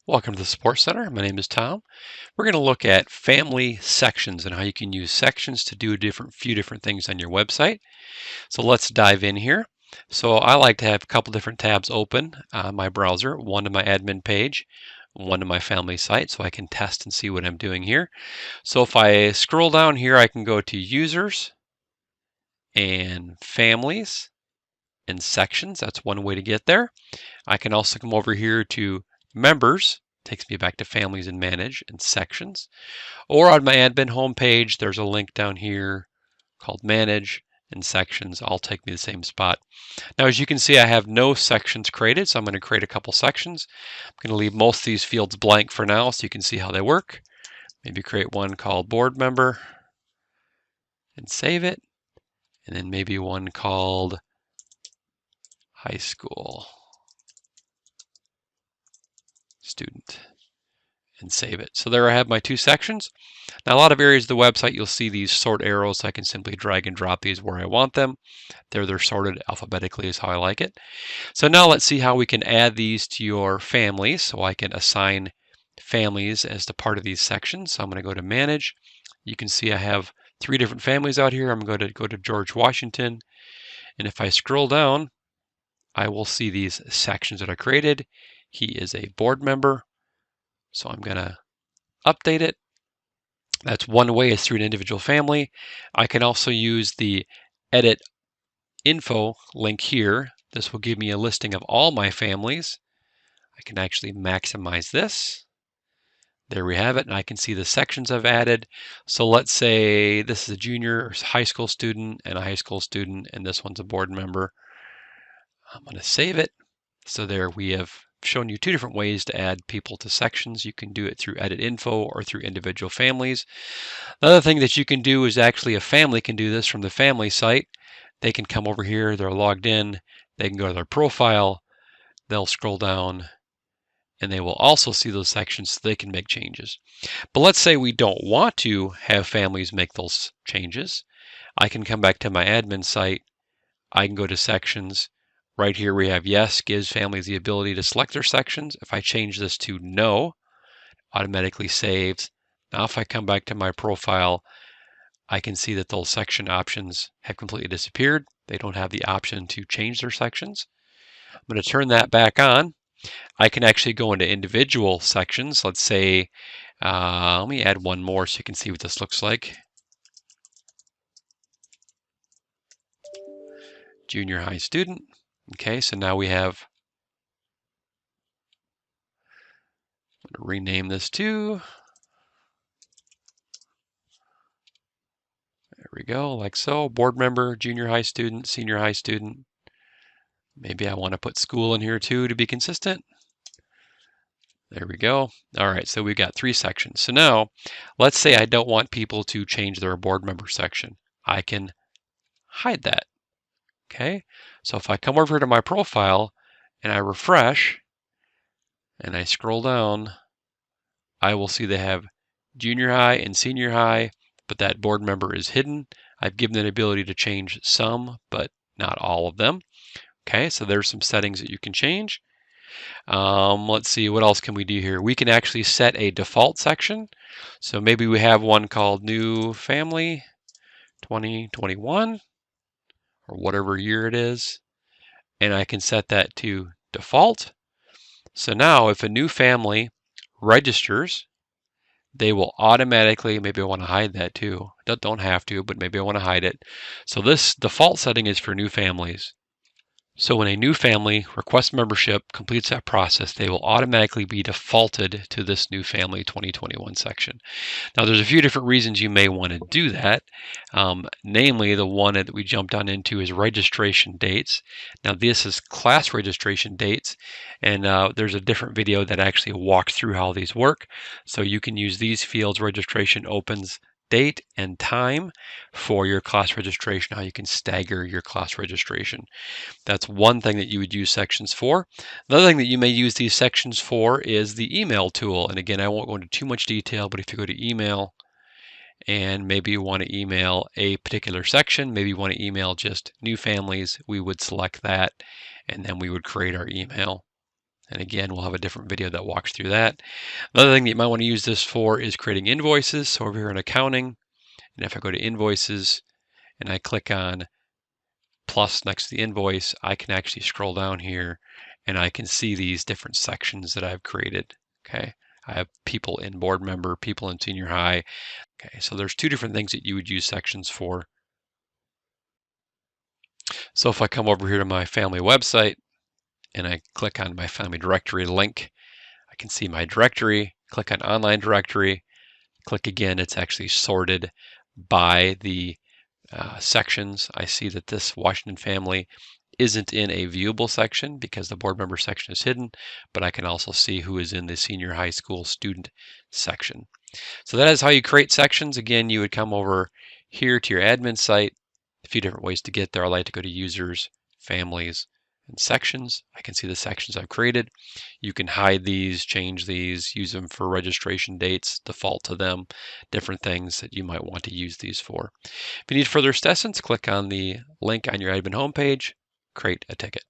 Welcome to the Support Center. My name is Tom. We're going to look at family sections and how you can use sections to do a few different things on your website. So let's dive in here. So I like to have a couple different tabs open on my browser, one to my admin page, one to my family site, so I can test and see what I'm doing here. So if I scroll down here, I can go to Users and Families and Sections. That's one way to get there. I can also come over here to Members, takes me back to Families and Manage and Sections. Or on my admin homepage, there's a link down here called Manage and Sections. All take me to the same spot. Now, as you can see, I have no sections created, so I'm going to create a couple sections. I'm going to leave most of these fields blank for now so you can see how they work. Maybe create one called Board Member and save it. And then maybe one called High School Student and save it. So there I have my two sections. Now, a lot of areas of the website, you'll see these sort arrows. So I can simply drag and drop these where I want them. They're sorted alphabetically is how I like it. So now let's see how we can add these to your families. So I can assign families as the part of these sections. So I'm going to go to Manage. You can see I have 3 different families out here. I'm going to go to George Washington. And if I scroll down, I will see these sections that are created. He is a board member. So I'm going to update it. That's one way, is through an individual family. I can also use the edit info link here. This will give me a listing of all my families. I can actually maximize this. There we have it, and I can see the sections I've added. So let's say this is a junior or high school student and a high school student, and this one's a board member. I'm going to save it. So there we have shown you 2 different ways to add people to sections. You can do it through edit info or through individual families. Another thing that you can do is actually a family can do this from the family site. They can come over here, they're logged in, they can go to their profile, they'll scroll down, and they will also see those sections so they can make changes. But let's say we don't want to have families make those changes. I can come back to my admin site, I can go to sections. Right here we have yes, gives families the ability to select their sections. If I change this to no, automatically saves. Now if I come back to my profile, I can see that those section options have completely disappeared. They don't have the option to change their sections. I'm going to turn that back on. I can actually go into individual sections. Let's say, let me add one more so you can see what this looks like. Junior high student. Okay, so now we have, I'm going to rename this to, there we go, like so, board member, junior high student, senior high student. Maybe I want to put school in here too to be consistent. There we go. All right, so we've got 3 sections. So now, let's say I don't want people to change their board member section. I can hide that. Okay, so if I come over to my profile and I refresh and I scroll down, I will see they have junior high and senior high, but that board member is hidden. I've given it the ability to change some, but not all of them. Okay, so there's some settings that you can change. Let's see, what else can we do here? We can actually set a default section. So maybe we have one called New Family 2021 or whatever year it is. And I can set that to default. So now if a new family registers, they will automatically, maybe I want to hide that too. Don't have to, but maybe I want to hide it. So this default setting is for new families. So when a new family requests membership, completes that process, they will automatically be defaulted to this new family 2021 section. Now there's a few different reasons you may want to do that. Namely, the one that we jumped on into is registration dates. Now this is class registration dates, and there's a different video that actually walks through how these work. So you can use these fields, registration opens date and time, for your class registration, how you can stagger your class registration. That's one thing that you would use sections for. Another thing that you may use these sections for is the email tool. And again, I won't go into too much detail, but if you go to email and maybe you want to email a particular section, maybe you want to email just new families, we would select that and then we would create our email. And again, we'll have a different video that walks through that. Another thing that you might want to use this for is creating invoices. So over here in accounting, and if I go to invoices and I click on plus next to the invoice, I can actually scroll down here and I can see these different sections that I've created. Okay, I have people in board member, people in senior high. Okay, so there's two different things that you would use sections for. So if I come over here to my family website and I click on my family directory link, I can see my directory, click on online directory, click again, it's actually sorted by the sections. I see that this Washington family isn't in a viewable section because the board member section is hidden, but I can also see who is in the senior high school student section. So that is how you create sections. Again, you would come over here to your admin site. A few different ways to get there. I like to go to users, families, and sections. I can see the sections I've created. You can hide these, change these, use them for registration dates, default to them, different things that you might want to use these for. If you need further assistance, click on the link on your admin homepage, create a ticket.